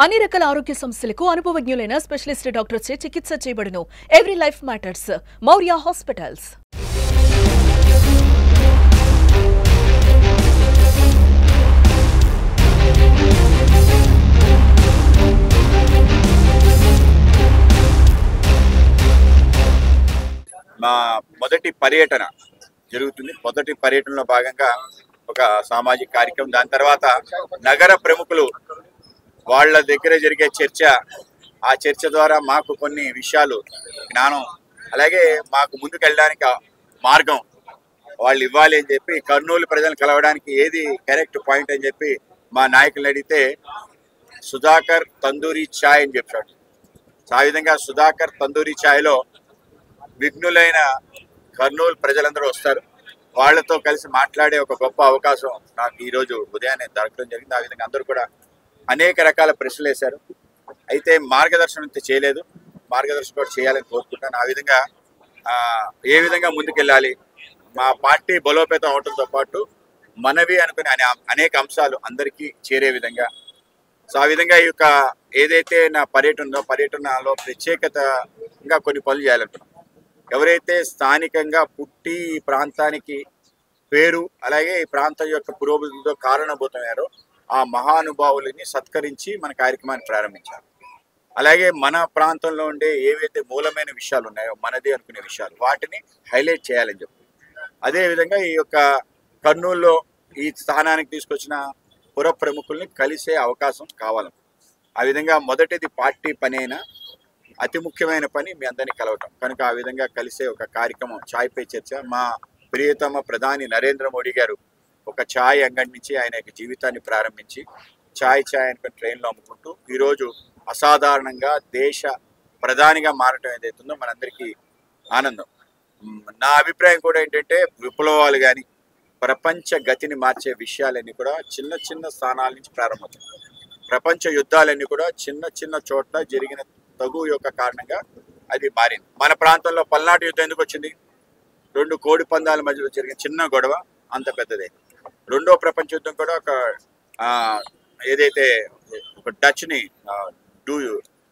అన్ని రకాల ఆరోగ్య సమస్యలకు అనుభవజ్ఞులైన స్పెషలిస్ట్ డాక్టర్చే చికిత్స చేయబడును. Every life matters. Maurya hospitals. మా మొదటి పర్యటన జరుగుతుంది. మొదటి పర్యటనలో భాగంగా ఒక సామాజిక కార్యక్రమం, దాని తర్వాత నగర ప్రముఖులు వాళ్ళ దగ్గర జరిగే చర్చ, ఆ చర్చ ద్వారా మాకు కొన్ని విషయాలు జ్ఞానం, అలాగే మాకు ముందుకు వెళ్ళడానికి మార్గం వాళ్ళు ఇవ్వాలి అని చెప్పి కర్నూలు ప్రజలను కలవడానికి ఏది కరెక్ట్ పాయింట్ అని చెప్పి మా నాయకులు అడిగితే సుధాకర్ తందూరి ఛాయ్ అని చెప్పాడు. ఆ విధంగా సుధాకర్ తందూరి ఛాయ్లో విఘ్నులైన కర్నూలు ప్రజలందరూ వస్తారు. వాళ్లతో కలిసి మాట్లాడే ఒక గొప్ప అవకాశం నాకు ఈరోజు ఉదయాన్నే దొరకడం జరిగింది. ఆ విధంగా అందరూ కూడా అనేక రకాల ప్రశ్నలు వేశారు. అయితే మార్గదర్శనం అయితే చేయలేదు, మార్గదర్శనం కూడా చేయాలని కోరుకుంటాను. ఆ విధంగా ఏ విధంగా ముందుకెళ్ళాలి, మా పార్టీ బలోపేతం అవడంతో పాటు మనవి అనుకునే అనేక అంశాలు అందరికీ చేరే విధంగా, సో ఆ విధంగా ఈ యొక్క ఏదైతే నా పర్యటన ఉందో పర్యటనలో ప్రత్యేకతగా కొన్ని పనులు చేయాలనుకున్నాం. ఎవరైతే స్థానికంగా పుట్టి ఈ ప్రాంతానికి పేరు, అలాగే ఈ ప్రాంతం యొక్క పురోభివృద్ధితో కారణభూతమయ్యారో ఆ మహానుభావులని సత్కరించి మన కార్యక్రమాన్ని ప్రారంభించారు. అలాగే మన ప్రాంతంలో ఉండే ఏవైతే మూలమైన విషయాలు ఉన్నాయో, మనది అనుకునే విషయాలు, వాటిని హైలైట్ చేయాలని చెప్పి, అదేవిధంగా ఈ యొక్క కర్నూలులో ఈ స్థానానికి తీసుకొచ్చిన పుర ప్రముఖుల్ని కలిసే అవకాశం కావాలి. ఆ విధంగా మొదటిది పార్టీ పని అయినా అతి ముఖ్యమైన పని మీ అందరినీ కలవటం కనుక ఆ విధంగా కలిసే ఒక కార్యక్రమం ఛాయ్ పే చర్చ. మా ప్రియతమ ప్రధాని నరేంద్ర మోడీ గారు ఒక ఛాయ్ అంగడి నుంచి ఆయన యొక్క జీవితాన్ని ప్రారంభించి ఛాయ్ అనుకుని ట్రైన్లో అమ్ముకుంటూ ఈరోజు అసాధారణంగా దేశ ప్రధానిగా మారటం ఏదైతుందో మనందరికీ ఆనందం. నా అభిప్రాయం కూడా ఏంటంటే విప్లవాలు కానీ ప్రపంచ గతిని మార్చే విషయాలన్నీ కూడా చిన్న చిన్న స్థానాల నుంచి ప్రారంభమవుతాయి. ప్రపంచ యుద్ధాలన్నీ కూడా చిన్న చిన్న చోట్ల జరిగిన తగు యొక్క కారణంగా అది మారింది. మన ప్రాంతంలో పల్నాటి యుద్ధం ఎందుకు వచ్చింది? 2 కోడి పందాల మధ్యలో జరిగిన చిన్న గొడవ అంత పెద్దదే. రెండో ప్రపంచ యుద్ధం కూడా ఏదైతే ఒక డచ్ని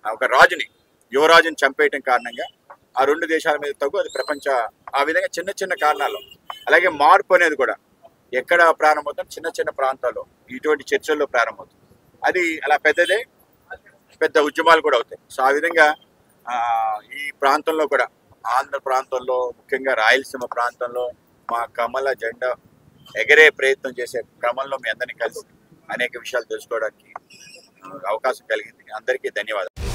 ఒక రాజుని, యువరాజుని చంపేయటం కారణంగా ఆ 2 దేశాల మీద తగ్గు అది ప్రపంచ, ఆ విధంగా చిన్న చిన్న కారణాలు. అలాగే మార్పు అనేది కూడా ఎక్కడ ప్రారంభమవుతుంది? చిన్న చిన్న ప్రాంతాల్లో ఇటువంటి చర్చల్లో ప్రారంభమవుతుంది. అది అలా పెద్దదే, పెద్ద ఉద్యమాలు కూడా అవుతాయి. సో ఆ విధంగా ఈ ప్రాంతంలో కూడా, ఆంధ్ర ప్రాంతంలో ముఖ్యంగా రాయలసీమ ప్రాంతంలో మా కమల జెండా ఎగరే ప్రయత్నం చేసే క్రమంలో మీ అందరినీ కలిసి అనేక విషయాలు తెలుసుకోవడానికి అవకాశం కలిగింది. అందరికీ ధన్యవాదాలు.